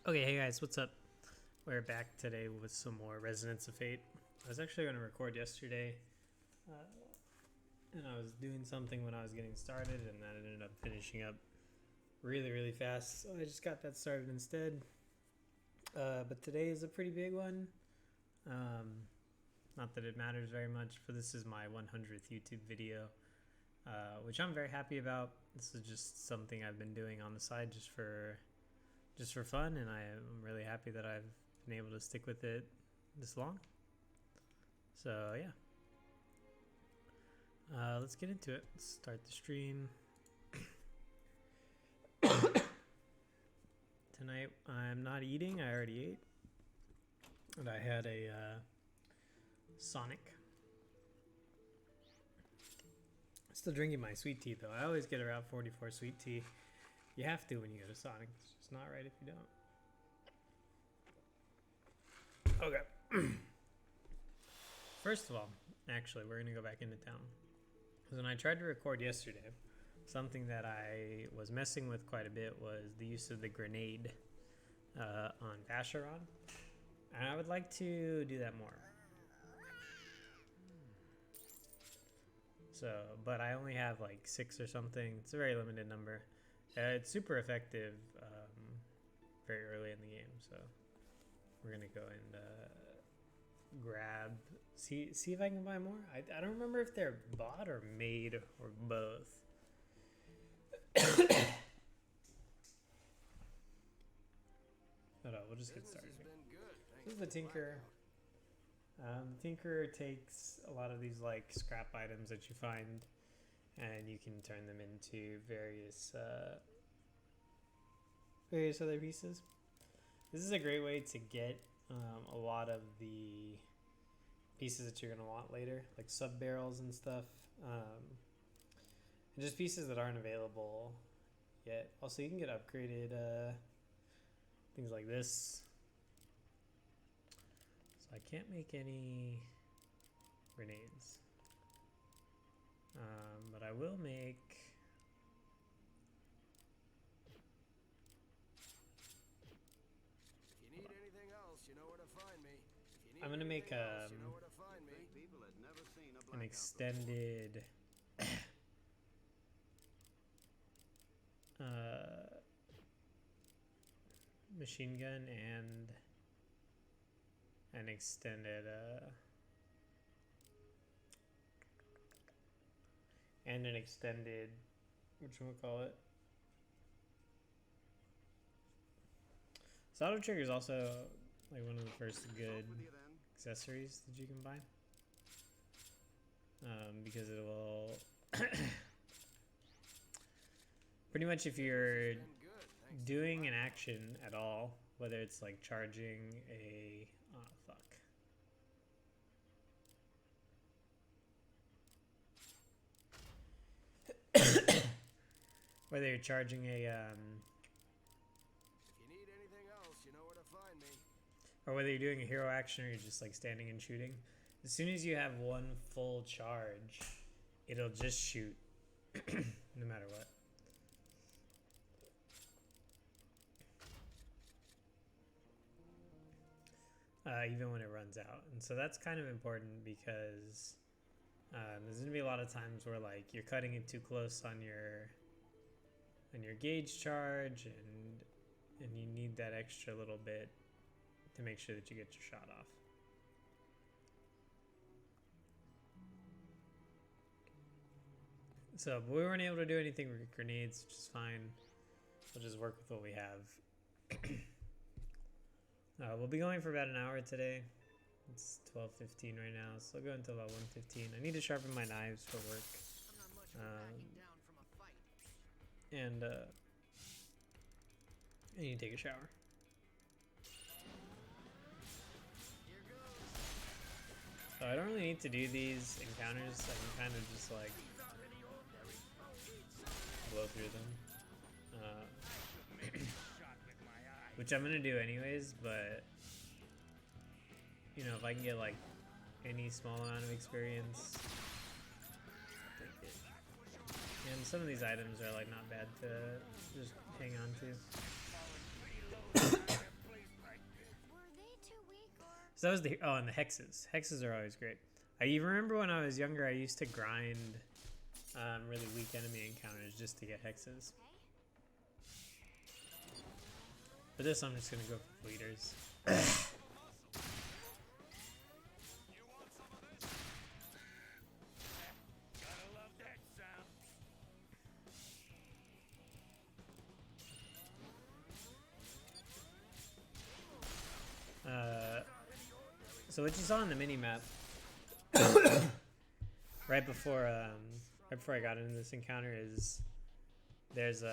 Okay, hey guys, what's up? We're back today with some more Resonance of Fate. I was actually going to record yesterday, and I was doing something when I was getting started, and that ended up finishing up really fast, so I just got that started instead. But today is a pretty big one. Not that it matters very much, but this is my 100th YouTube video, which I'm very happy about. This is just something I've been doing on the side just for fun, and I'm really happy that I've been able to stick with it this long. So yeah, let's get into it. Let's start the stream. Tonight I'm not eating. I already ate, and I had a Sonic. Still drinking my sweet tea though. I always get around 44 sweet tea. You have to when you go to Sonic. It's just not right if you don't. Okay. First of all, actually, we're going to go back into town. Because when I tried to record yesterday, something that I was messing with quite a bit was the use of the grenade on Vacheron. And I would like to do that more. So, but I only have like 6 or something. It's a very limited number. It's super effective very early in the game, so we're gonna go and grab, see if I can buy more. I don't remember if they're bought or made or both. Hold on, we'll just get started. This is the Tinker. The Tinker takes a lot of these like scrap items that you find, and you can turn them into various other pieces. This is a great way to get a lot of the pieces that you're going to want later, like sub barrels and stuff, and just pieces that aren't available yet. Also, you can get upgraded things like this. So I can't make any grenades, but I will make I'm gonna make an extended machine gun and an extended whatchamacallit. So auto trigger is also like one of the first good accessories that you can buy, because it will pretty much, if you're doing an action at all, whether it's like charging a whether you're charging a or whether you're doing a hero action or you're just like standing and shooting, as soon as you have one full charge, it'll just shoot no matter what. Even when it runs out. And so that's kind of important, because there's gonna be a lot of times where like you're cutting it too close on your gauge charge, and you need that extra little bit to make sure that you get your shot off. So, but we weren't able to do anything with grenades, which is fine. We'll just work with what we have. We'll be going for about an hour today. It's 12:15 right now, so I'll go until about 1:15. I need to sharpen my knives for work. And I need to take a shower. So I don't really need to do these encounters. I can kind of just like blow through them, which I'm gonna do anyways. But you know, if I can get like any small amount of experience, I'll take it. And some of these items are like not bad to just hang on to. So that was the and the hexes. Hexes are always great. I even remember when I was younger, I used to grind really weak enemy encounters just to get hexes. For this, I'm just gonna go for leaders. So what you saw on the mini map, right before I got into this encounter, is there's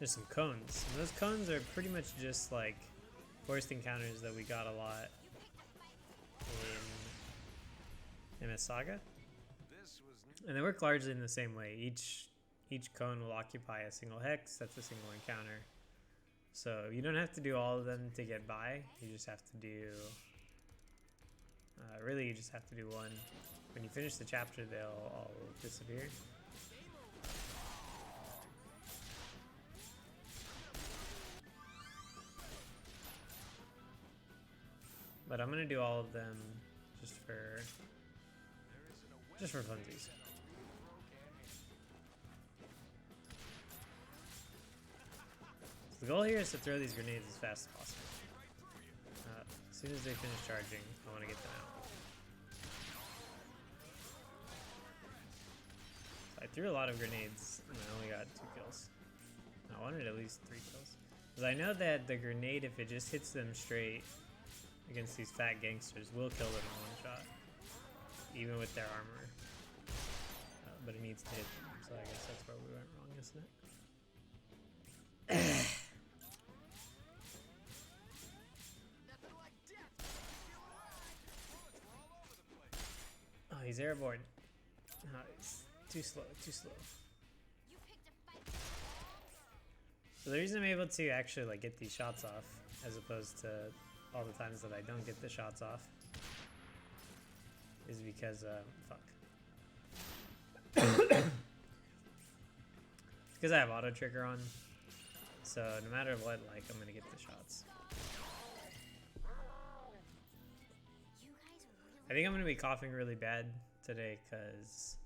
some cones. And those cones are pretty much just like forced encounters that we got a lot in MS Saga, and they work largely in the same way. Each cone will occupy a single hex. That's a single encounter. So you don't have to do all of them to get by. You just have to do, really you just have to do one. When you finish the chapter, they'll all disappear. But I'm gonna do all of them just for funsies. The goal here is to throw these grenades as fast as possible. As soon as they finish charging, I want to get them out. So I threw a lot of grenades, and I only got 2 kills. I wanted at least 3 kills. Because I know that the grenade, if it just hits them straight against these fat gangsters, will kill them in one shot. Even with their armor. But it needs to hit them, so I guess that's where we went wrong, isn't it? He's airborne. No, he's too slow, too slow. So the reason I'm able to actually like get these shots off, as opposed to all the times that I don't get the shots off, is because fuck. It's because I have auto trigger on. So no matter what, like, I'm gonna get the shots. I think I'm gonna be coughing really bad today because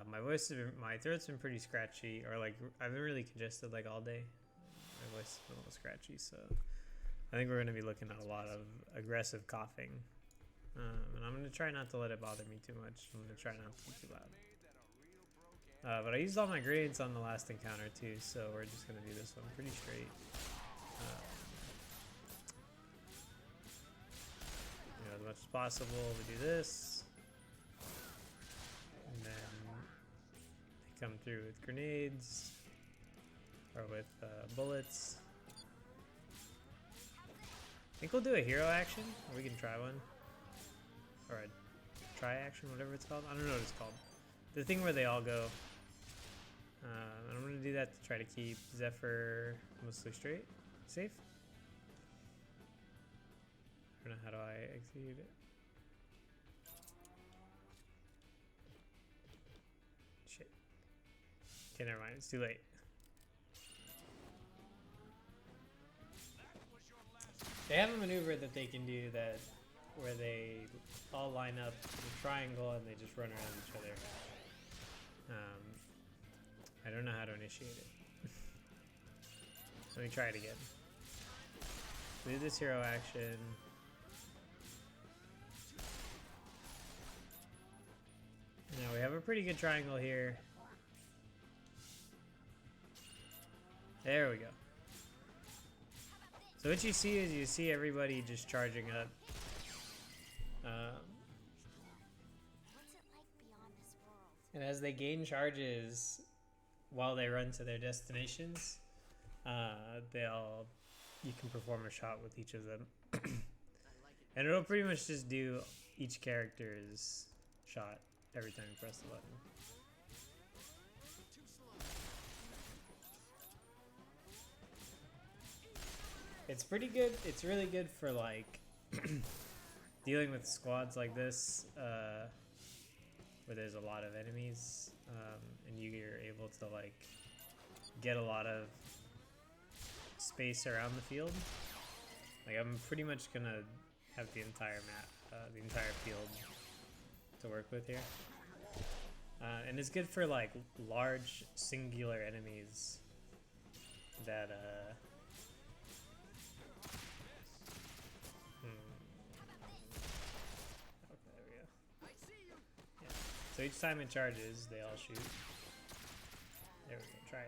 my throat's been pretty scratchy, or like I've been really congested like all day. My voice has been a little scratchy, so I think we're gonna be looking at a lot of aggressive coughing, and I'm gonna try not to let it bother me too much. I'm gonna try not to be too loud. But I used all my grades on the last encounter too, so we're just gonna do this one pretty straight. As much as possible, we do this, and then they come through with grenades or with bullets. I think we'll do a hero action, or we can try one, or a try action, whatever it's called. I don't know what it's called. The thing where they all go. And I'm gonna do that to try to keep Zephyr mostly safe. I don't know, how do I execute it? Shit. Okay, never mind, it's too late. They have a maneuver that they can do where they all line up in a triangle and they just run around each other. I don't know how to initiate it. Let me try it again. Do this hero action. Now we have a pretty good triangle here. There we go. So what you see is everybody just charging up. And as they gain charges while they run to their destinations, you can perform a shot with each of them. And it'll pretty much just do each character's shot every time you press the button. It's pretty good. It's really good for like dealing with squads like this, where there's a lot of enemies, and you're able to like get a lot of space around the field. Like I'm pretty much gonna have the entire map, the entire field to work with here. And it's good for like large singular enemies that oh, there we go. Yeah. So each time it charges, they all shoot. There we go. Try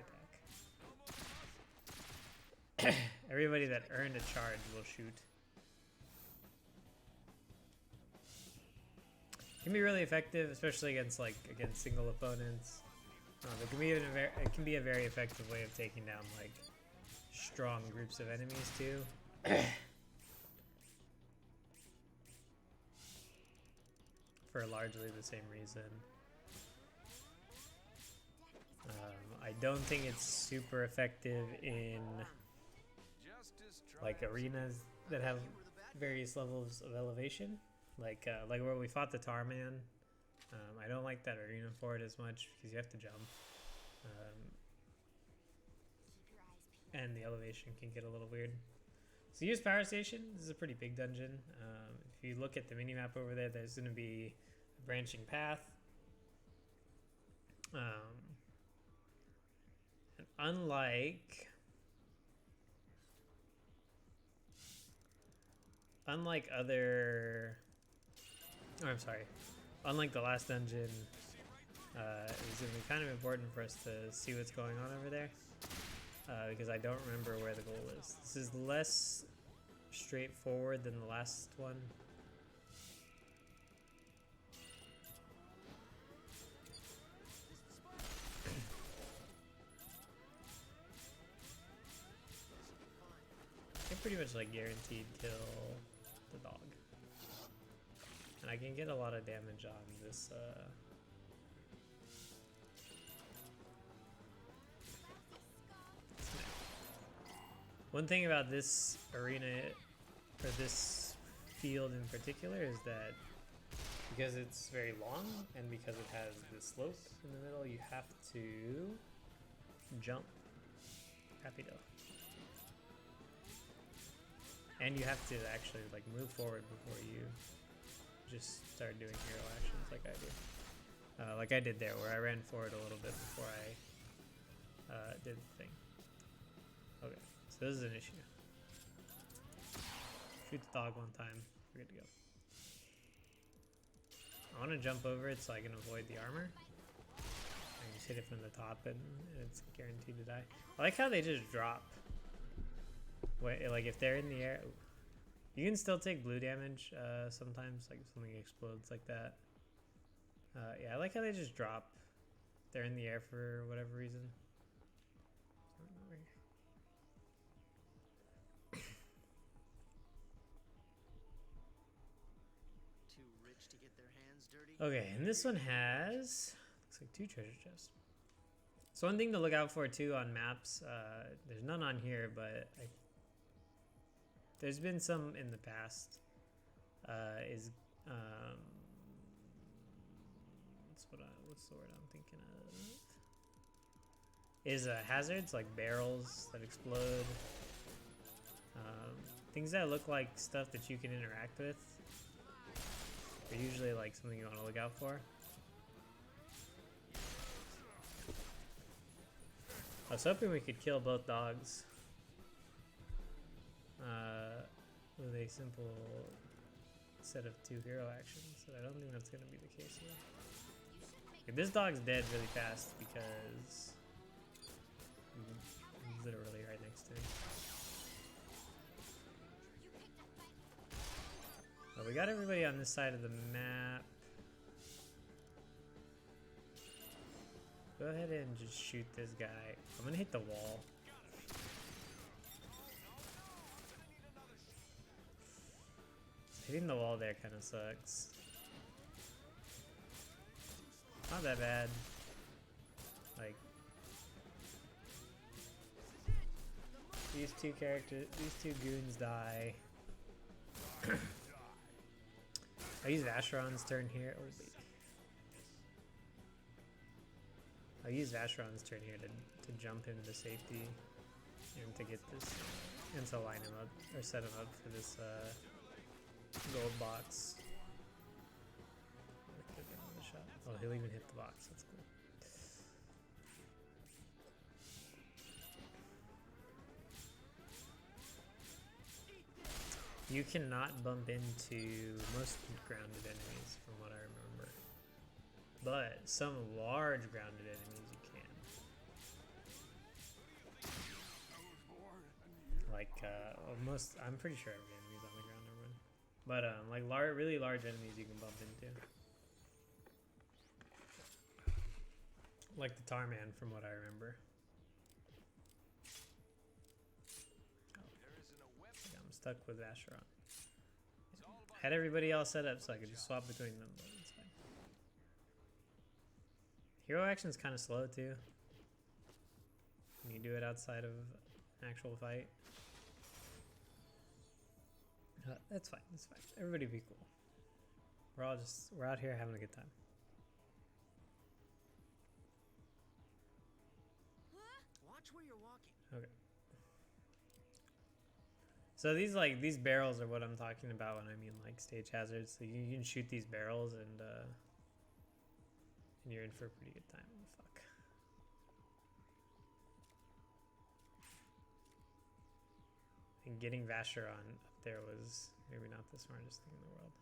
attack. Everybody that earned a charge will shoot. Can be really effective, especially against single opponents. It can be a very effective way of taking down like strong groups of enemies too. For largely the same reason. I don't think it's super effective in like arenas that have various levels of elevation. Like where we fought the Tarman. I don't like that arena for it as much because you have to jump. And the elevation can get a little weird. So use Power Station. This is a pretty big dungeon. If you look at the minimap over there, there's going to be a branching path. And unlike unlike the last dungeon, it's going to be kind of important for us to see what's going on over there. Because I don't remember where the goal is. This is less straightforward than the last one. I pretty much like guaranteed kill the dog. And I can get a lot of damage on this one thing about this arena, or this field in particular, is that because it's very long and because it has the slope in the middle, you have to jump. Happy to. And you have to actually like move forward before you just start doing hero actions like I do. Like I did there, where I ran forward a little bit before I did the thing. Okay. So this is an issue. Shoot the dog one time, we're good to go. I want to jump over it so I can avoid the armor. I can just hit it from the top and it's guaranteed to die. I like how they just drop. Wait, like if they're in the air, you can still take blue damage sometimes, like if something explodes like that. Yeah, I like how they just drop. They're in the air for whatever reason. Okay, and this one has, looks like 2 treasure chests. So one thing to look out for too on maps, there's none on here, but there's been some in the past, what's the word I'm thinking of? Is hazards, like barrels that explode. Things that look like stuff that you can interact with. They're usually like something you want to look out for. I was hoping we could kill both dogs with a simple set of 2 hero actions, but I don't think that's going to be the case here. Okay, this dog's dead really fast because he's literally right next to me. Well, we got everybody on this side of the map. Go ahead and just shoot this guy. I'm gonna hit the wall. Hitting the wall there kind of sucks. Not that bad. Like these two goons die. I use Vacheron's turn here. Oh, wait. I'll use Vacheron's turn here to jump him to safety. and to get this, and to line him up, or set him up for this gold box. Oh, he'll even hit the box, that's cool. You cannot bump into most grounded enemies, from what I remember. But some large grounded enemies you can. Like, almost, I'm pretty sure every enemy's on the ground, everyone. But, like, really large enemies you can bump into. Like the Tar Man, from what I remember. I'm stuck with Asheron. I had everybody else set up so I could just swap between them, but it's fine. Hero action is kind of slow too. When you do it outside of an actual fight. That's fine, that's fine. Everybody be cool. We're out here having a good time. Watch where you're walking. Okay. So these barrels are what I'm talking about when I mean like stage hazards. So you can shoot these barrels and you're in for a pretty good time. Fuck. And getting Vacheron up there was maybe not the smartest thing in the world.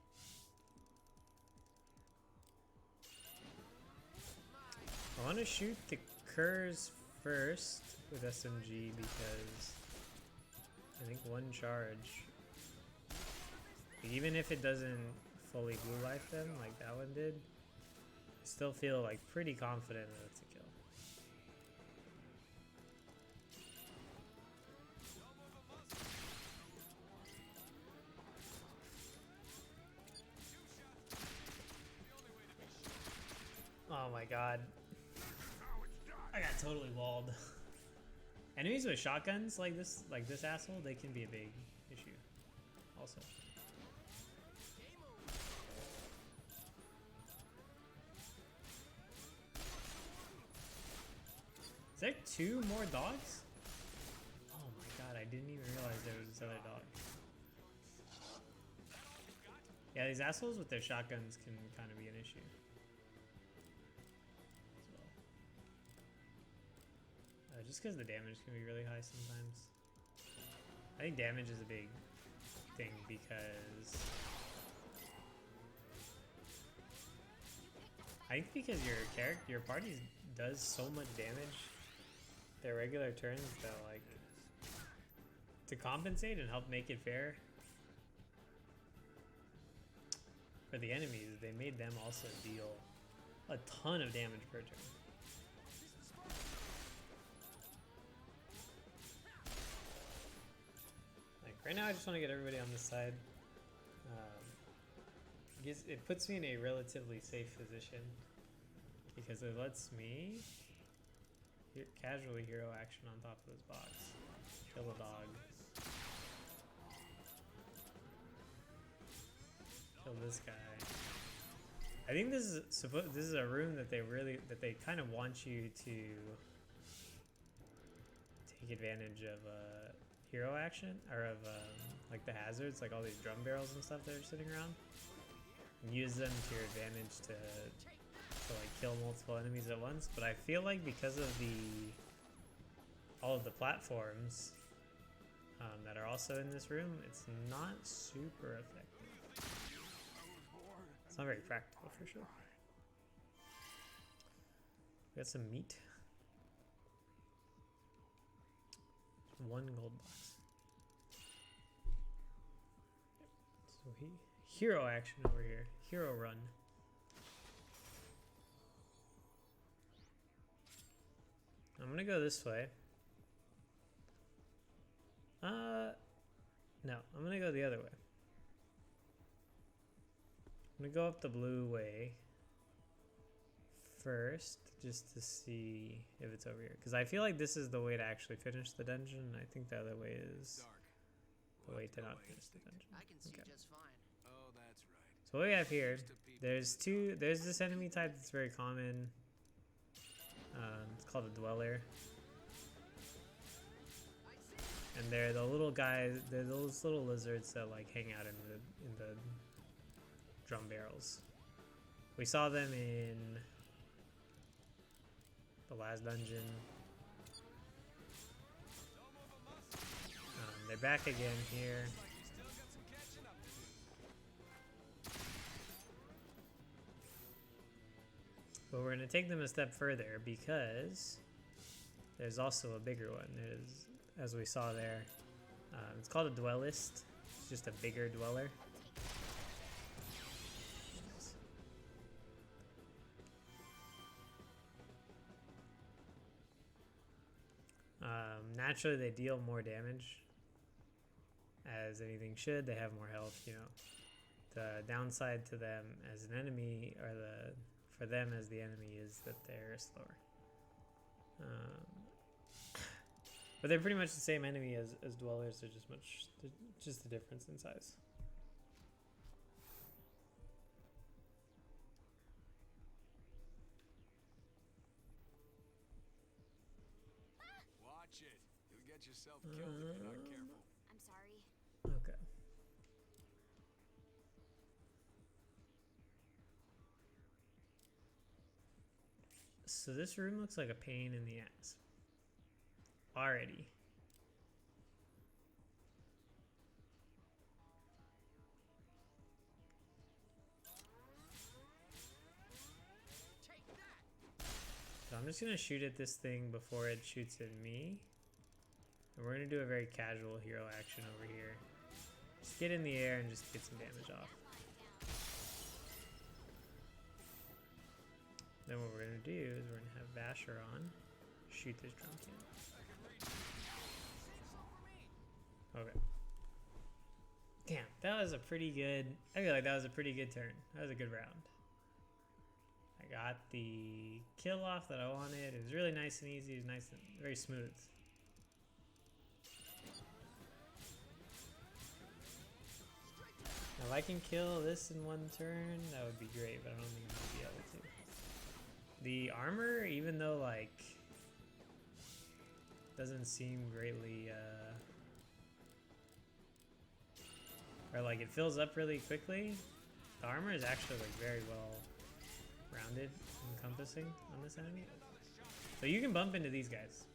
I want to shoot the Curs first with SMG because I think one charge, even if it doesn't fully blue life them like that one did, I still feel like pretty confident that it's a kill. Oh my god. I got totally walled. Enemies with shotguns like this asshole, they can be a big issue also. Is there 2 more dogs? Oh my god, I didn't even realize there was this other dog. Yeah, these assholes with their shotguns can kind of be an issue. Just because the damage can be really high sometimes. I think damage is a big thing because your party does so much damage their regular turns that like to compensate and help make it fair for the enemies, they made them also deal a ton of damage per turn. Right now I just want to get everybody on this side. It puts me in a relatively safe position because it lets me casually hero action on top of this box. Kill a dog. Kill this guy. I think this is a room that they kind of want you to take advantage of hero action, or of like the hazards, like all these drum barrels and stuff that are sitting around, and use them to your advantage to like kill multiple enemies at once. But I feel like because of all of the platforms that are also in this room, it's not super effective. It's not very practical for sure. We got some meat. 1 gold box. So hero action over here. Hero run. I'm gonna go this way. No, I'm gonna go the other way. I'm gonna go up the blue way first, just to see if it's over here, because I feel like this is the way to actually finish the dungeon. I think the other way is the way to not finish the dungeon. I can see just fine. Oh, that's right. So what we have here, there's this enemy type that's very common. It's called a dweller. And they're the little guys. They're those little lizards that like hang out in the drum barrels. We saw them in the last dungeon. They're back again here. But we're going to take them a step further because there's also a bigger one. There's, as we saw there, it's called a dwellist. It's just a bigger dweller. Naturally, they deal more damage, as anything should. They have more health, you know. The downside to them as an enemy, or for them as the enemy, is that they're slower. But they're pretty much the same enemy as dwellers. They're just a difference in size. Watch it. You'll get yourself killed if you're not careful. I'm sorry. Okay. So this room looks like a pain in the ass. Already. So I'm just gonna shoot at this thing before it shoots at me. And we're gonna do a very casual hero action over here. Just get in the air and just get some damage off. Then what we're gonna do is we're gonna have Vasher on, shoot this drum cannon. Okay. Damn, that was a pretty good. I feel like that was a pretty good turn. That was a good round. I got the kill off that I wanted. It was really nice and easy. It was nice and very smooth. If I can kill this in one turn, that would be great, but I don't think I'm gonna be able to. The armor, even though like doesn't seem greatly or like it fills up really quickly, the armor is actually like very well rounded, encompassing on this enemy. So you can bump into these guys.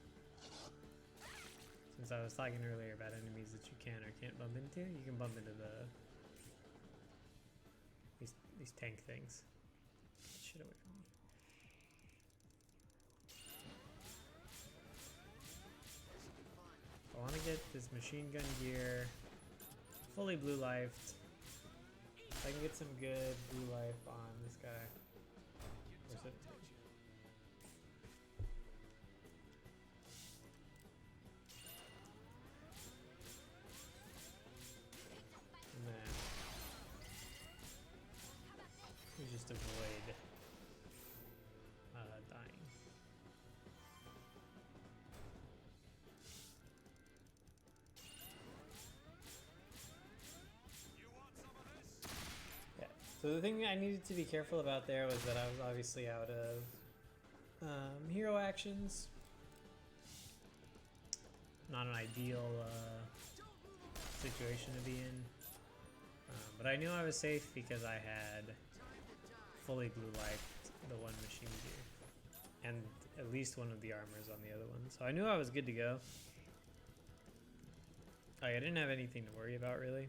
Since I was talking earlier about enemies that you can or can't bump into, you can bump into these tank things. Get shit away from me. I want to get this machine gun gear fully blue lifed. If I can get some good blue life on this guy. Where's it? And then we just avoid dying. Yeah. So the thing I needed to be careful about there was that I was obviously out of hero actions. Not an ideal situation to be in. But I knew I was safe because I had fully blue lifed the one machine gear. And at least one of the armors on the other one. So I knew I was good to go. Like, I didn't have anything to worry about really.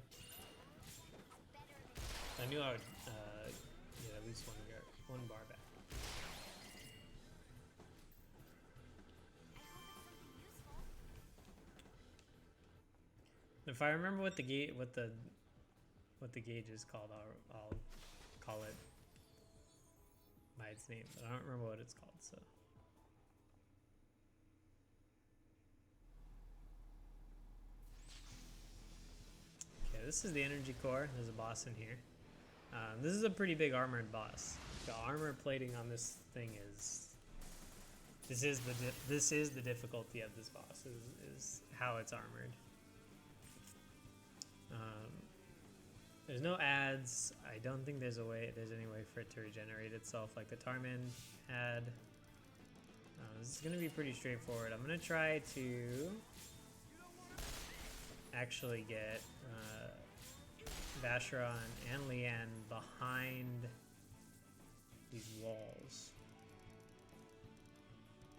I knew I would get at least one bar back. If I remember what the gauge is called, I'll call it by its name, but I don't remember what it's called, so. Okay, this is the energy core. There's a boss in here. This is a pretty big armored boss. The armor plating on this thing is. This is the difficulty of this boss. Is how it's armored. There's no ads. I don't think there's any way for it to regenerate itself like the Tarman had. This is gonna be pretty straightforward. I'm gonna try to actually get Vacheron and Leanne behind these walls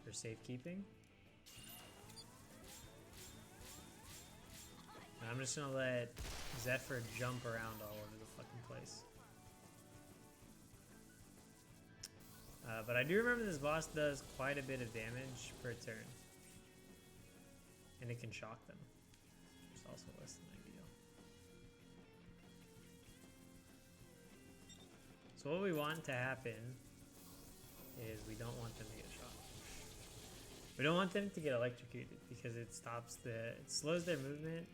for safekeeping. And I'm just gonna let Zephyr jump around all over the fucking place. But I do remember this boss does quite a bit of damage per turn. And it can shock them. It's also less than ideal. So what we want to happen is we don't want them to get shocked. We don't want them to get electrocuted because it slows their movement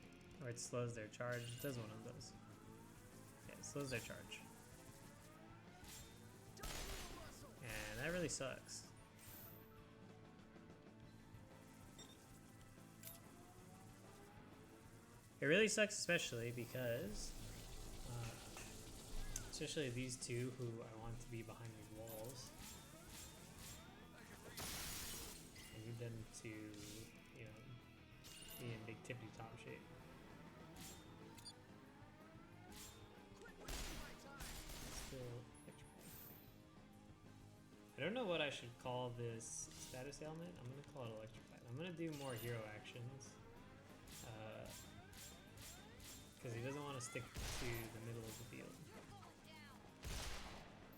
or it slows their charge. It does one of those. Yeah, it slows their charge. And that really sucks. It really sucks, especially because, especially these two who I want to be behind these walls. I need them to, you know, be in big tippy top shape. Still electrical. I don't know what I should call this status ailment. I'm gonna call it electrified. I'm gonna do more hero actions. Because he doesn't want to stick to the middle of the field.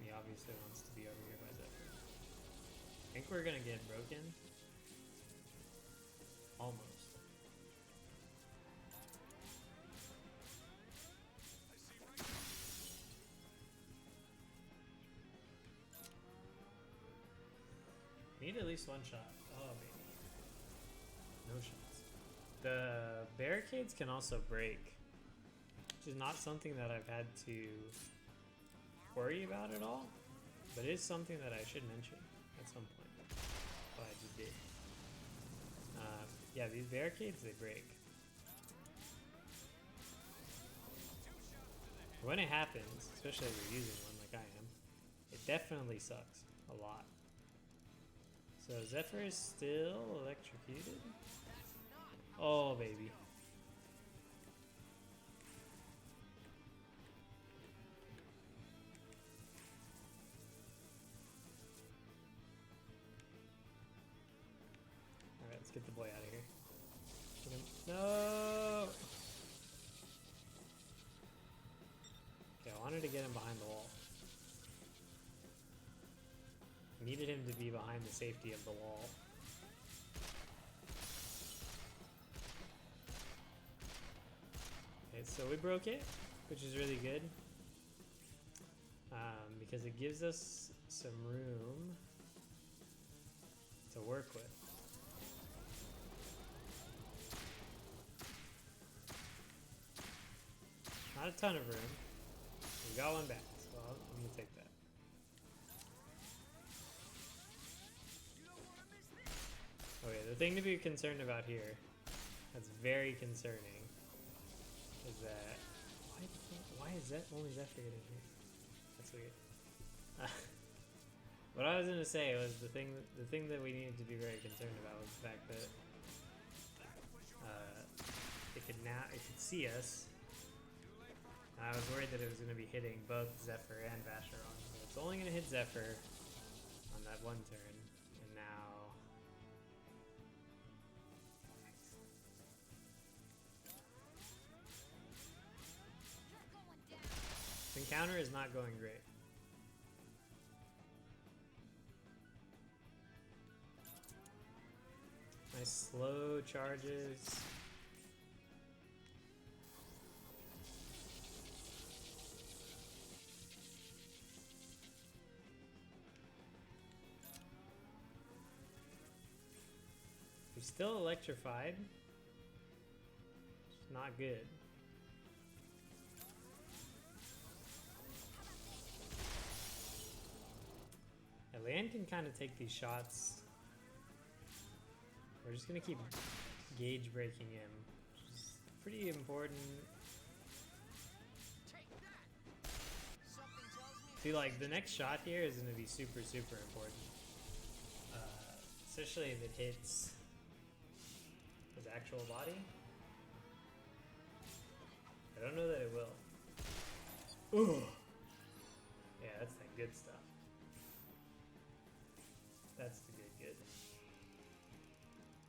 He obviously wants to be over here by Zephyr. I think we're gonna get broken. Almost. Need at least one shot. Oh, baby. No shots. The barricades can also break. Which is not something that I've had to worry about at all, but it is something that I should mention at some point. But I just did. Yeah, these barricades, they break. When it happens, especially if you're using one like I am, it definitely sucks a lot. So Zephyr is still electrocuted? Oh, baby. Let's get the boy out of here. No! Okay, I wanted to get him behind the wall. Needed him to be behind the safety of the wall. Okay, so we broke it, which is really good. Because it gives us some room to work with. Not a ton of room. We got one back, so I'm gonna take that. Okay, the thing to be concerned about here, that's very concerning, is that why is that only Zephyr getting here? That's weird. What I was gonna say was the thing that we needed to be very concerned about was the fact that it could see us. I was worried that it was going to be hitting both Zephyr and Vacheron. So it's only going to hit Zephyr on that one turn. And now... the encounter is not going great. Nice slow charges. He's still electrified. It's not good. Yeah, Leanne can kind of take these shots. We're just going to keep gauge breaking him, which is pretty important. See, like, the next shot here is going to be super, super important. Especially if it hits his actual body. I don't know that it will. Ooh. Yeah, that's that good stuff. That's the good.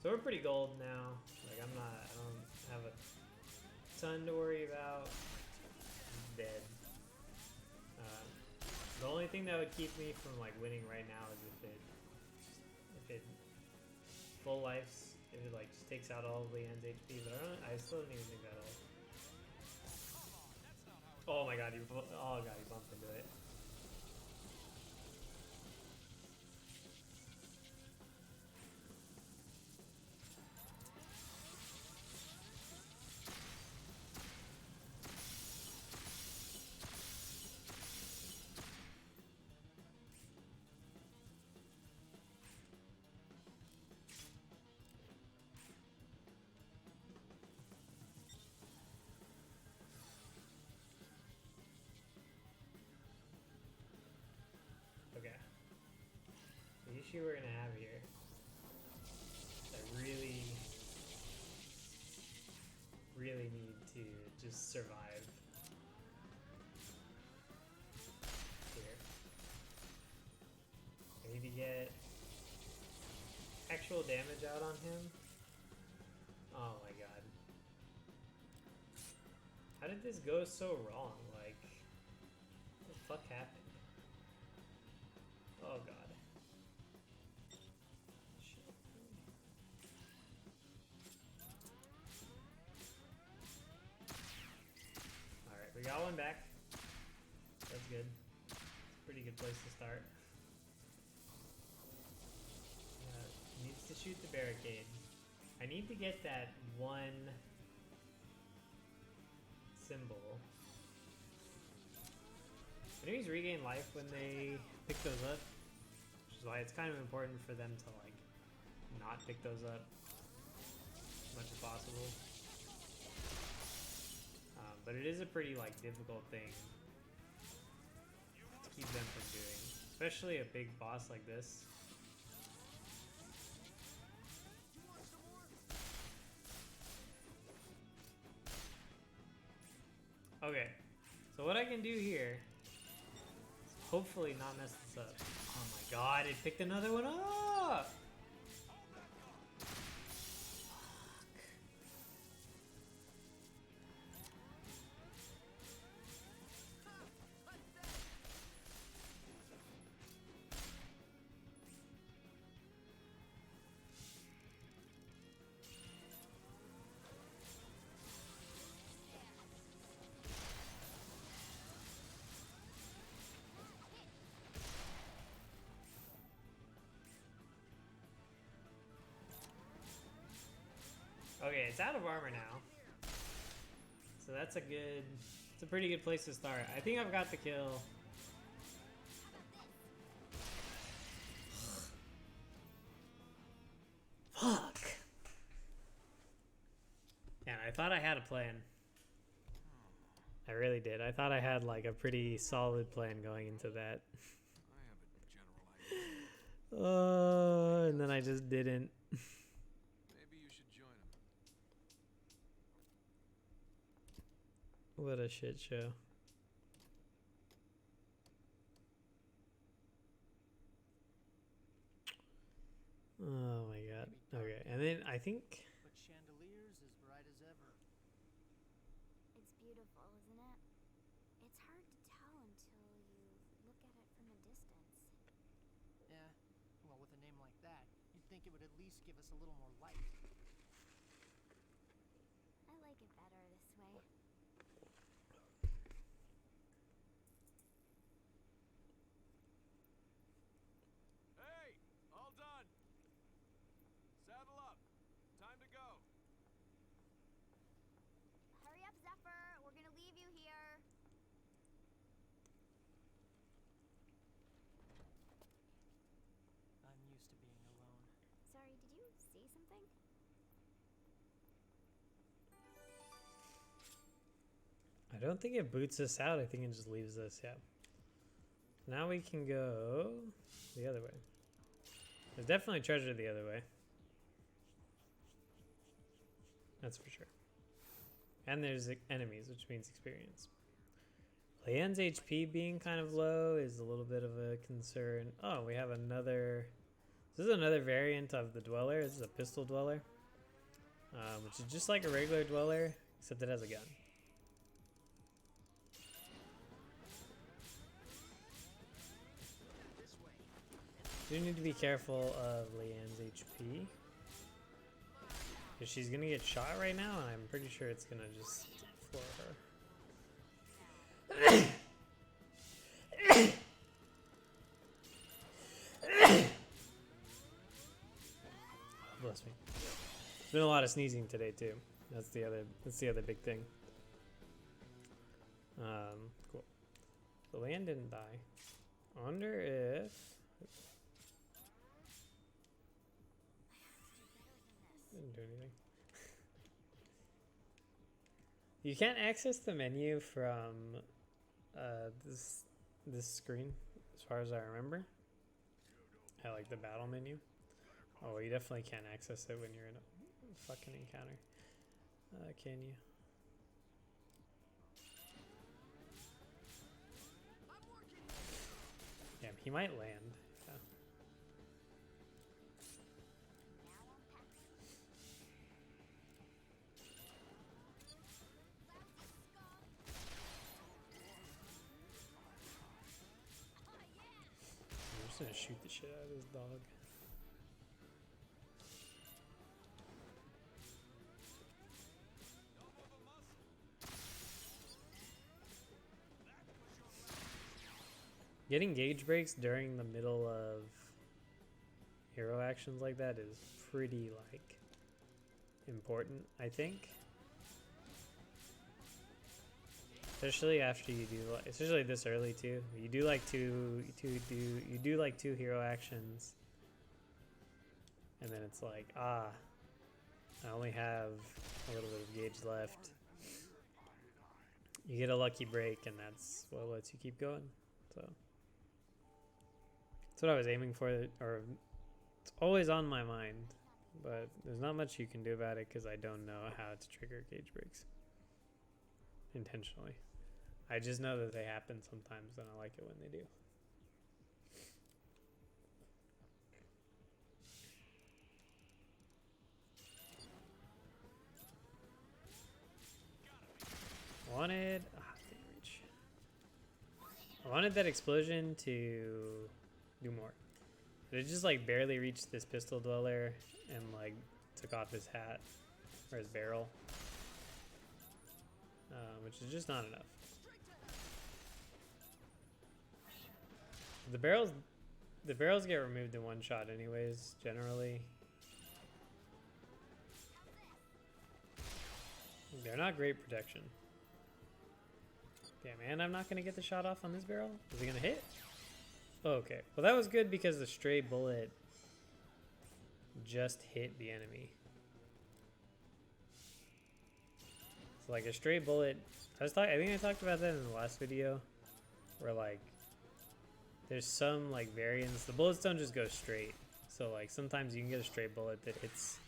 So we're pretty gold now. Like I don't have a ton to worry about. I'm dead. The only thing that would keep me from like winning right now is if it full lives, if it like just takes out all of Leanne's HP. But I still don't even think that'll. Oh my god, he bumped into it. Okay. The issue we're gonna have here is I really need to just survive here. I need to get actual damage out on him. Oh my god. How did this go so wrong? Like, what the fuck happened? Oh god. Shit. Alright, we got one back. That's good. Pretty good place to start. Needs to shoot the barricade. I need to get that one symbol. Enemies regain life when they pick those up, which is why it's kind of important for them to like not pick those up as much as possible. But it is a pretty like difficult thing to keep them from doing, especially a big boss like this. Okay, so what I can do here is hopefully not mess this up. Oh my god, it picked another one up! Okay, it's out of armor now. So that's it's a pretty good place to start. I think I've got the kill. Fuck. And I thought I had a plan. I really did. I thought I had like a pretty solid plan going into that. I have a general idea. And then I just didn't. Maybe you should join him. What a shit show. Oh my god. Okay, and then I think... But chandeliers as bright as ever. It's beautiful, isn't it? It's hard to tell until you look at it from a distance. Yeah, well, with a name like that, you'd think it would at least give us a little more light. I like it better this way. Hey! All done! Saddle up! Time to go! Hurry up, Zephyr! We're gonna leave you here! I'm used to being alone. Sorry, did you say something? I don't think it boots us out. I think it just leaves us, yeah. Now we can go the other way. There's definitely treasure the other way. That's for sure. And there's enemies, which means experience. Leanne's HP being kind of low is a little bit of a concern. Oh, we have another... This is another variant of the Dweller. This is a pistol Dweller. Which is just like a regular Dweller, except it has a gun. You need to be careful of Leanne's HP. Because she's going to get shot right now, and I'm pretty sure it's going to just floor her. Bless me. There's been a lot of sneezing today too. That's the other big thing. Cool. The land didn't die. I wonder if didn't do anything. You can't access the menu from this screen, as far as I remember. I like the battle menu. Oh, well, you definitely can't access it when you're in a fucking encounter. Can you? Damn, he might land. Yeah. I'm just gonna shoot the shit out of this dog. Getting gauge breaks during the middle of hero actions like that is pretty, like, important, I think. Especially after you do, especially this early too. You do like two hero actions, and then it's like, I only have a little bit of gauge left. You get a lucky break, and that's what lets you keep going. So. That's what I was aiming for, or it's always on my mind, but there's not much you can do about it because I don't know how to trigger gauge breaks intentionally. I just know that they happen sometimes, and I like it when they do. Didn't reach. I wanted that explosion to do more. But it just like barely reached this pistol Dweller and like took off his hat or his barrel, which is just not enough. The barrels get removed in one shot anyways, generally. They're not great protection. Damn, and I'm not gonna get the shot off on this barrel. Is he gonna hit? Okay, well that was good because the stray bullet just hit the enemy. So like a stray bullet, I think I talked about that in the last video, where like there's some like variance. The bullets don't just go straight, so like sometimes you can get a stray bullet that hits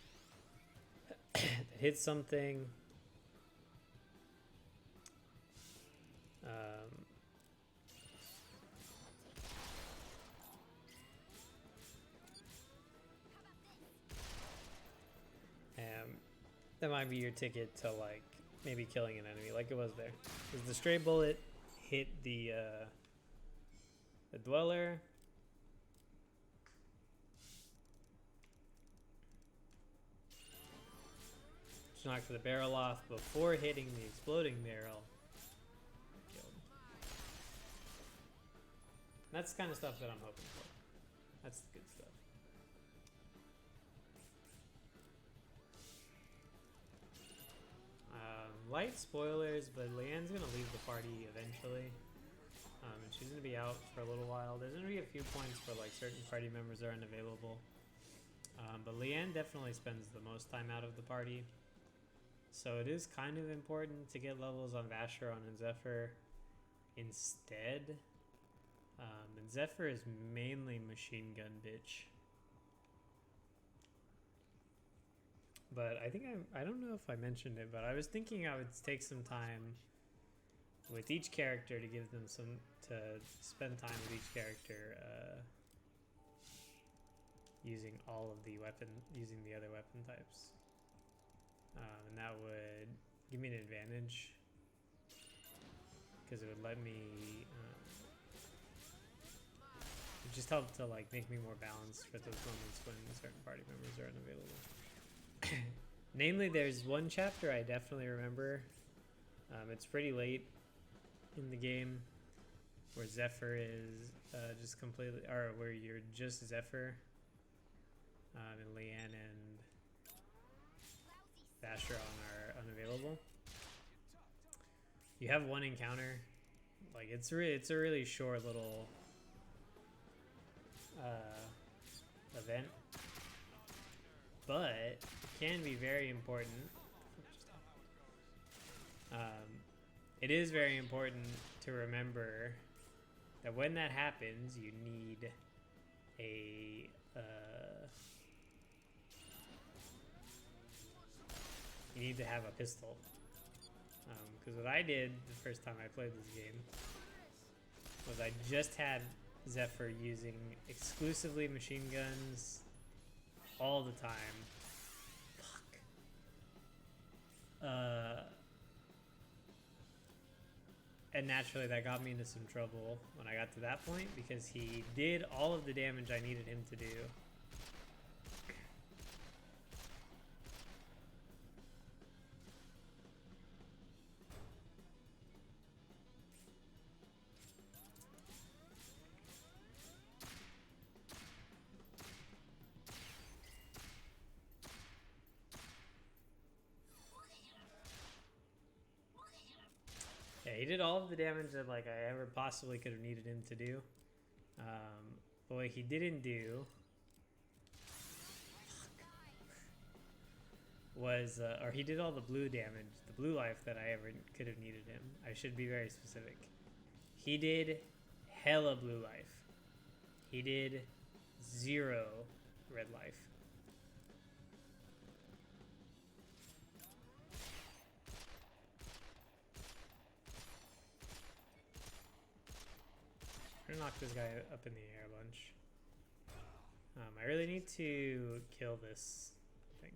that hits something. That might be your ticket to like maybe killing an enemy, like it was there. Because the stray bullet hit the Dweller. Just knocked the barrel off before hitting the exploding barrel. Killed. That's the kind of stuff that I'm hoping for. That's the good stuff. Light spoilers, but Leanne's gonna leave the party eventually, and she's gonna be out for a little while. There's gonna be a few points where like certain party members are unavailable, but Leanne definitely spends the most time out of the party, so it is kind of important to get levels on Vacheron and Zephyr instead. And Zephyr is mainly machine gun bitch. But I think I don't know if I mentioned it, but I was thinking I would take some time with each character to give them to spend time with each character using using the other weapon types. And that would give me an advantage because it would let me it just help to like make me more balanced for those moments when certain party members are unavailable. Namely, there's one chapter I definitely remember. It's pretty late in the game where Zephyr is just completely, or where you're just Zephyr, and Leanne and Vacheron are unavailable. You have one encounter, like it's a really short little event, but it can be very important. It is very important to remember that when that happens, you need a you need to have a pistol. Because what I did the first time I played this game was I just had Zephyr using exclusively machine guns all the time. Fuck. And naturally that got me into some trouble when I got to that point because he did all of the damage I needed him to do. Yeah, he did all of the damage that like I ever possibly could have needed him to do. But what he didn't do was, or he did all the blue damage, the blue life that I ever could have needed him. I should be very specific. He did hella blue life. He did 0 red life. I'm gonna knock this guy up in the air a bunch. I really need to kill this thing.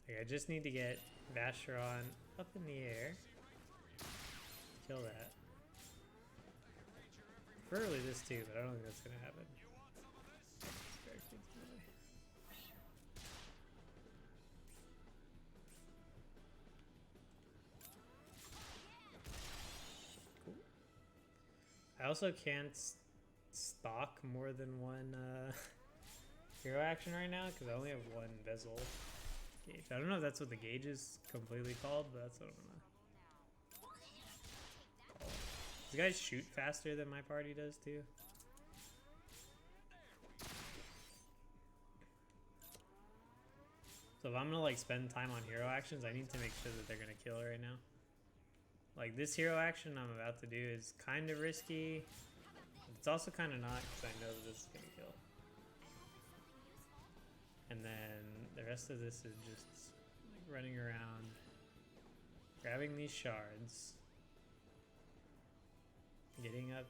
Okay, I just need to get Vacheron up in the air. Kill that. Preferably this too, but I don't think that's gonna happen. I also can't stock more than one hero action right now because I only have one bezel gauge. I don't know if that's what the gauge is completely called, but that's what I'm gonna call it. These guys shoot faster than my party does too. So if I'm gonna like spend time on hero actions, I need to make sure that they're gonna kill right now. Like this hero action I'm about to do is kind of risky. It's also kind of not because I know that this is going to kill. And then the rest of this is just like running around, grabbing these shards, getting up.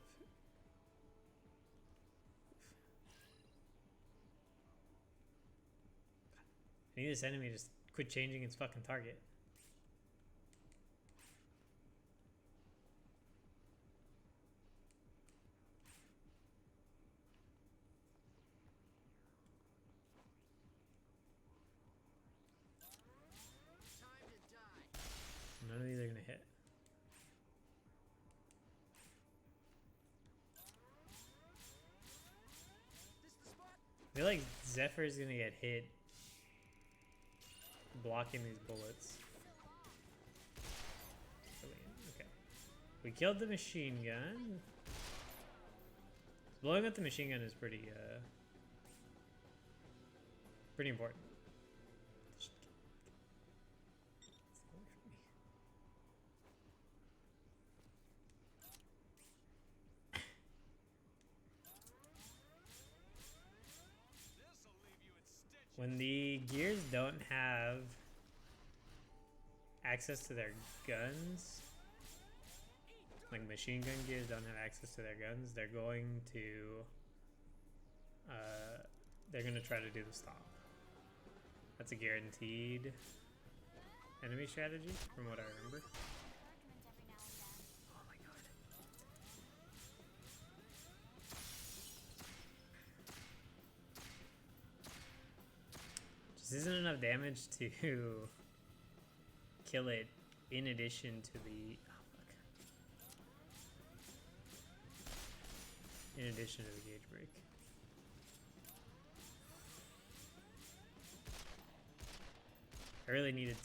I need this enemy to just quit changing its fucking target. None of these are gonna hit. I feel like Zephyr's gonna get hit blocking these bullets. Okay. We killed the machine gun. Blowing up the machine gun is pretty important. When the gears don't have access to their guns, like machine gun gears don't have access to their guns, they're going to try to do the stomp. That's a guaranteed enemy strategy from what I remember. Oh my god. Just isn't enough damage to kill it in addition to the in addition to the gauge break. I really needed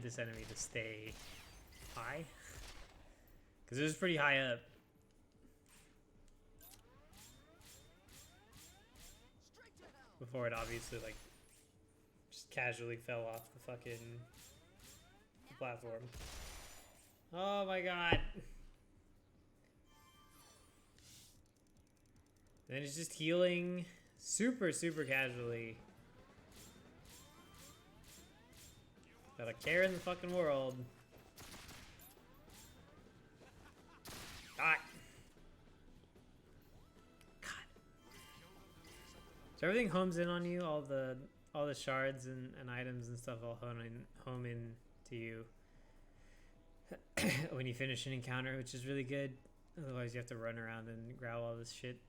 this enemy to stay high because it was pretty high up. Before it obviously like just casually fell off the fucking platform. Oh my god. Then it's just healing super casually. Not a care in the fucking world. God. So everything homes in on you, all the shards and items and stuff all home in to you when you finish an encounter, which is really good. Otherwise you have to run around and grab all this shit.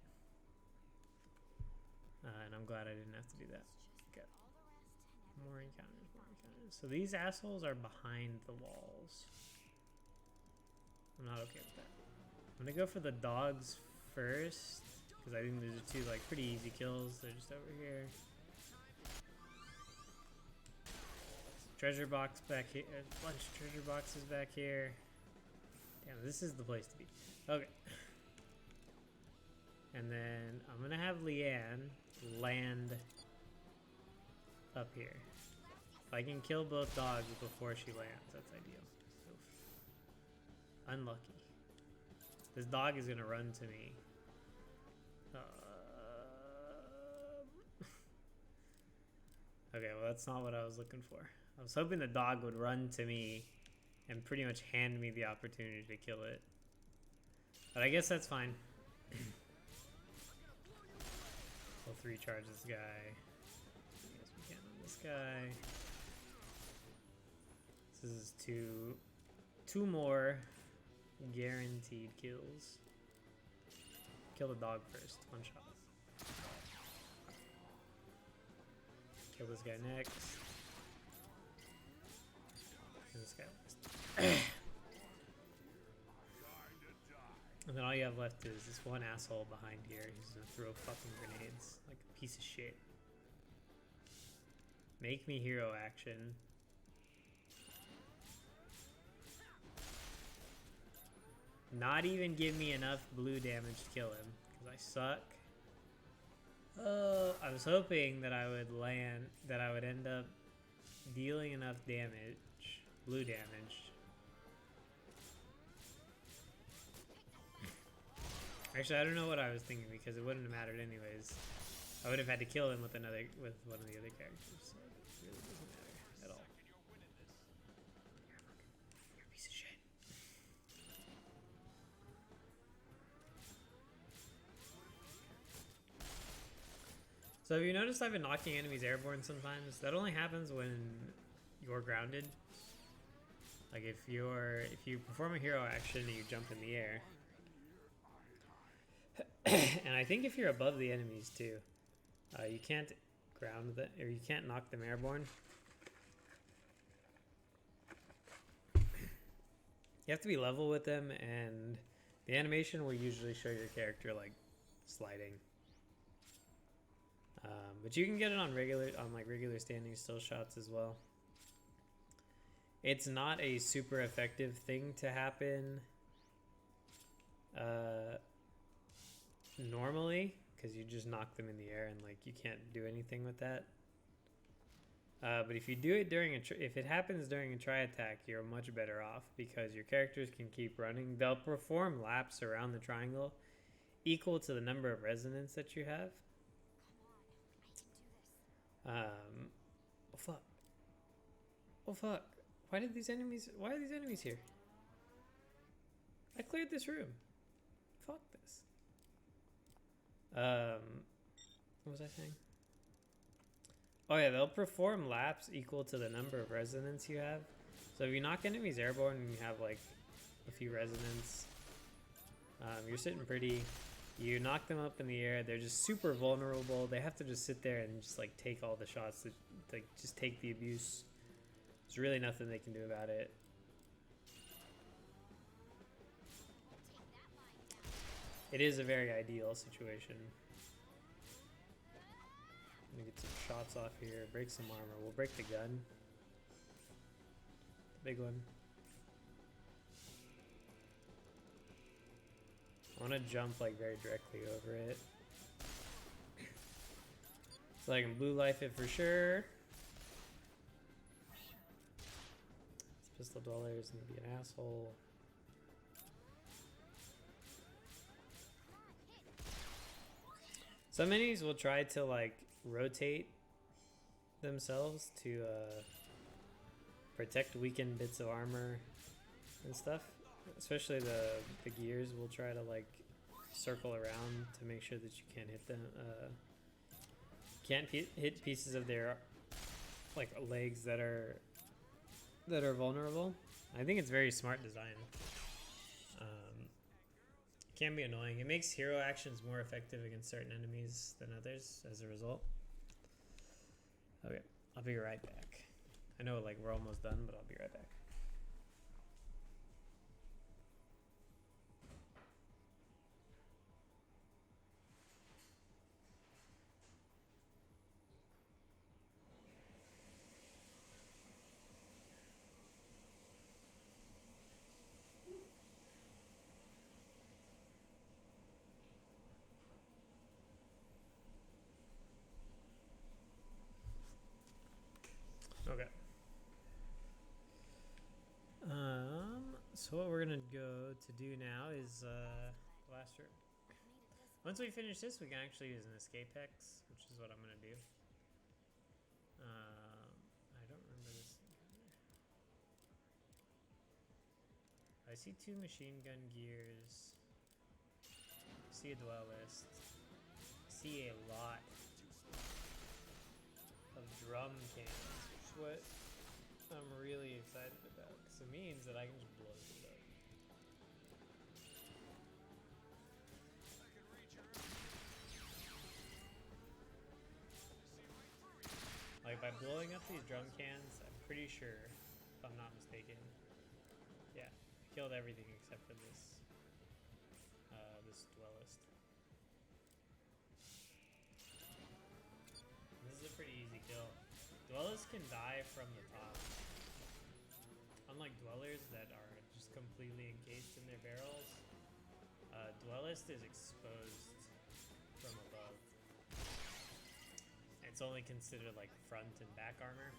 And I'm glad I didn't have to do that. Okay. More encounters. So these assholes are behind the walls. I'm not okay with that. I'm gonna go for the dogs first, because I think these are two like pretty easy kills. They're just over here. Treasure box back here. A bunch of treasure boxes back here. Damn, this is the place to be. Okay. And then I'm gonna have Leanne land up here. If I can kill both dogs before she lands, that's ideal. Oof. Unlucky. This dog is gonna run to me. Okay, well that's not what I was looking for. I was hoping the dog would run to me and pretty much hand me the opportunity to kill it. But I guess that's fine. We'll 3-charge this guy. Yes, we can on this guy. This is two more guaranteed kills. Kill the dog first. One shot. Kill this guy next. And this guy last. And then all you have left is this one asshole behind here who's gonna throw fucking grenades like a piece of shit. Make me hero action. Not even give me enough blue damage to kill him, because I suck. Oh, I was hoping that I would end up dealing enough damage, blue damage. Actually, I don't know what I was thinking, because it wouldn't have mattered anyways. I would have had to kill him with one of the other characters, so it really doesn't matter at all. You're a piece of shit. So have you noticed I've been knocking enemies airborne sometimes? That only happens when you're grounded. Like if you perform a hero action and you jump in the air. And I think if you're above the enemies too, you can't ground them, or you can't knock them airborne. You have to be level with them, and the animation will usually show your character like sliding. But you can get it on regular standing still shots as well. It's not a super effective thing to happen normally, because you just knock them in the air and like you can't do anything with that. But if you do it if it happens during a tri attack, you're much better off, because your characters can keep running. They'll perform laps around the triangle equal to the number of resonance that you have. Oh fuck. Oh fuck. Why are these enemies here? I cleared this room. Fuck this. What was I saying? Oh yeah, they'll perform laps equal to the number of resonance you have. So if you knock enemies airborne and you have like a few resonance, you're sitting pretty. You knock them up in the air, they're just super vulnerable. They have to just sit there and just like take all the shots, that like just take the abuse. There's really nothing they can do about it. It is a very ideal situation. Let me get some shots off here, break some armor. We'll break the gun. The big one. I want to jump like very directly over it. So I can blue life it for sure. This pistol dweller is gonna be an asshole. Some enemies will try to like rotate themselves to protect weakened bits of armor and stuff. Especially the gears will try to like circle around to make sure that you can't hit them. Can't hit pieces of their like legs that are vulnerable. I think it's very smart design. Can be annoying. It makes hero actions more effective against certain enemies than others as a result. Okay, I'll be right back. I know like we're almost done, but I'll be right back. Okay. So what we're gonna go to do now is last room. Once we finish this, we can actually use an escape hex, which is what I'm gonna do. I don't remember this. I see 2 machine gun gears. I see a dwell list. I see a lot of drum cannons, which is what I'm really excited about, because it means that I can just blow shit up. Like by blowing up these drum cans, I'm pretty sure, if I'm not mistaken, yeah, I killed everything except for this this dwellist. This is a pretty easy kill. Dwellers can die from the top. Unlike dwellers that are just completely encased in their barrels, dwellist is exposed from above. It's only considered like front and back armor,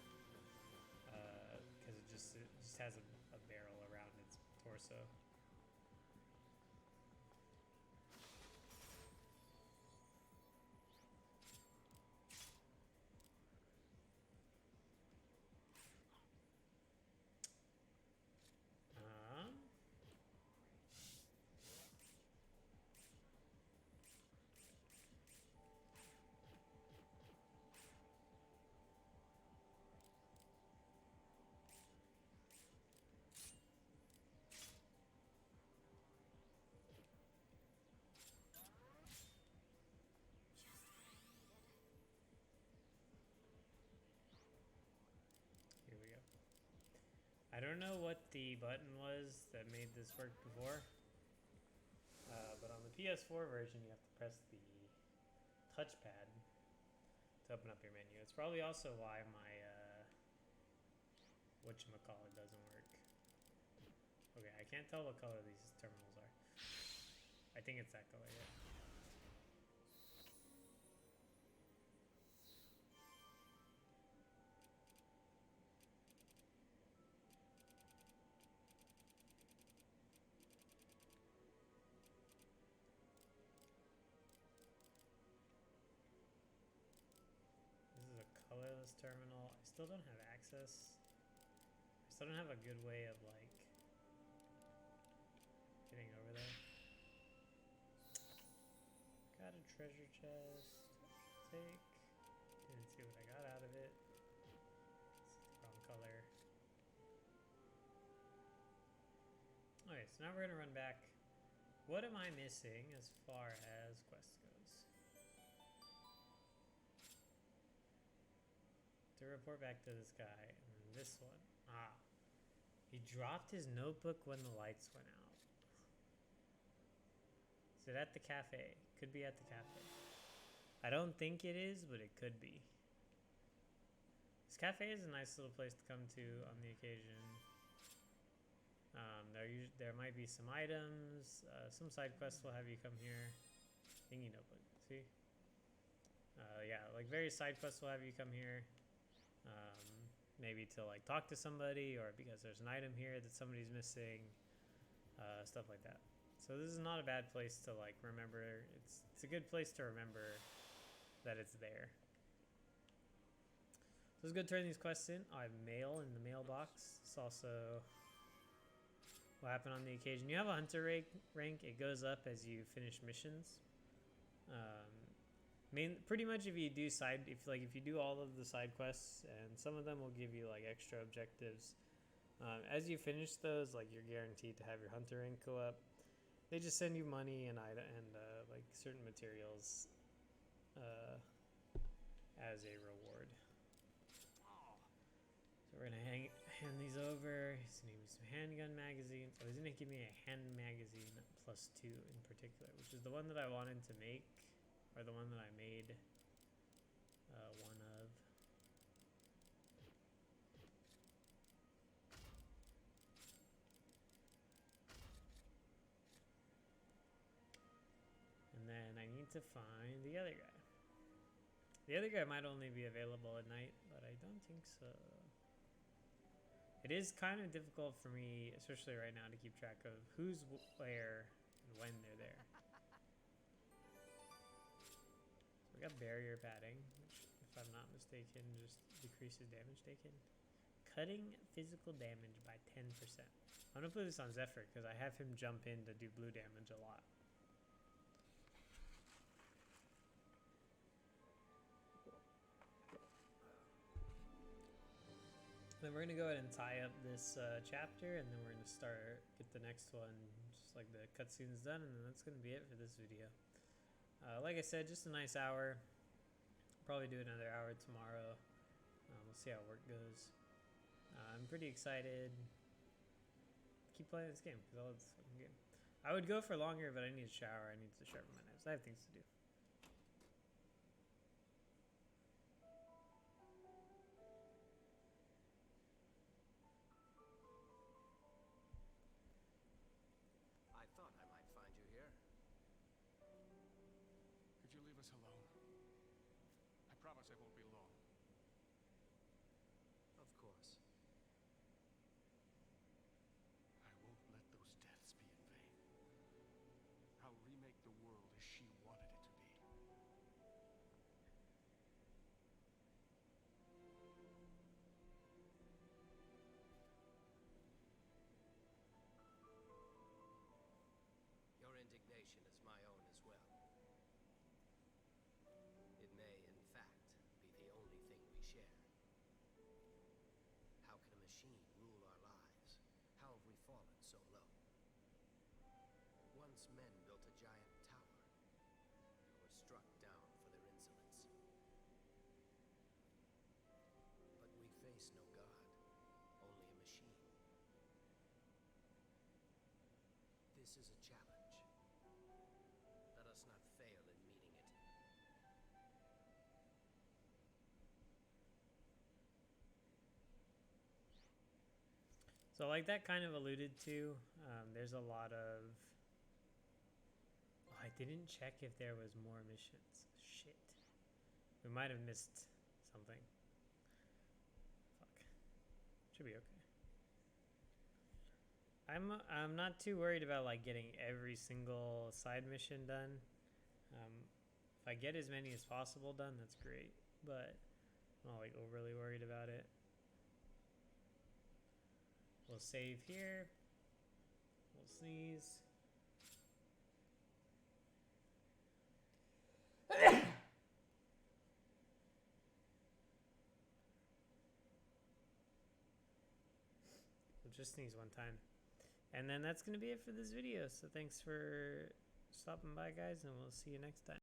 because it just has a barrel around its torso. Here we go. I don't know what the button was that made this work before, but on the PS4 version you have to press the touchpad to open up your menu. It's probably also why my whatchamacallit doesn't work. Okay, I can't tell what color these terminals are. I think it's that color, yeah. This is a colorless terminal. I still don't have access. I still don't have a good way of like getting over there. Got a treasure chest. Take. Didn't see what I got out of it. It's the wrong color. Okay, so now we're gonna run back. What am I missing as far as quest goes? To report back to this guy, and then this one. Ah. He dropped his notebook when the lights went out. Is it at the cafe? Could be at the cafe. I don't think it is, but it could be. This cafe is a nice little place to come to on the occasion. There might be some items. Some side quests will have you come here. Thingy notebook. See? Yeah, like various side quests will have you come here. Maybe to like talk to somebody, or because there's an item here that somebody's missing. Stuff like that. So this is not a bad place to like remember. It's a good place to remember that it's there. So let's go turn these quests in. I have mail in the mailbox. It's also what happened on the occasion. You have a hunter rank. It goes up as you finish missions. Pretty much if you do if you do all of the side quests, and some of them will give you like extra objectives. As you finish those, like you're guaranteed to have your hunter rank go up. They just send you money and like certain materials as a reward. So we're gonna hand these over. He's gonna give me some handgun magazines. Oh, he's gonna give me a hand magazine +2 in particular, which is the one that I wanted to make, or the one that I made one of. And then I need to find the other guy. The other guy might only be available at night, but I don't think so. It is kind of difficult for me, especially right now, to keep track of who's where and when they're there. So we got barrier padding, which, if I'm not mistaken, just decreases damage taken. Cutting physical damage by 10%. I'm gonna put this on Zephyr because I have him jump in to do blue damage a lot. Then we're gonna go ahead and tie up this chapter, and then we're gonna get the next one, just like the cutscene's done, and then that's gonna be it for this video. Like I said, just a nice hour. Probably do another hour tomorrow. We'll see how work goes. I'm pretty excited. Keep playing this game because I love this fucking game. I would go for longer, but I need a shower. I need to sharpen my knives. I have things to do. I thought I might find you here. Could you leave us alone? I promise I won't be long. Of course. I won't let those deaths be in vain. I'll remake the world as she wanted it to be. Your indignation is my own as well. It may, in fact, be the only thing we share. How can a machine rule our lives? How have we fallen so low? Once men built a giant tower and were struck down for their insolence. But we face no god, only a machine. This is a challenge. Let us not fail in meeting it. So like that kind of alluded to, there's a lot of... Oh, I didn't check if there was more missions. Shit. We might have missed something. Fuck. Should be okay. I'm not too worried about like getting every single side mission done. If I get as many as possible done, that's great. But I'm not like overly worried about it. We'll save here. We'll sneeze. We'll just sneeze one time. And then that's going to be it for this video. So thanks for stopping by, guys, and we'll see you next time.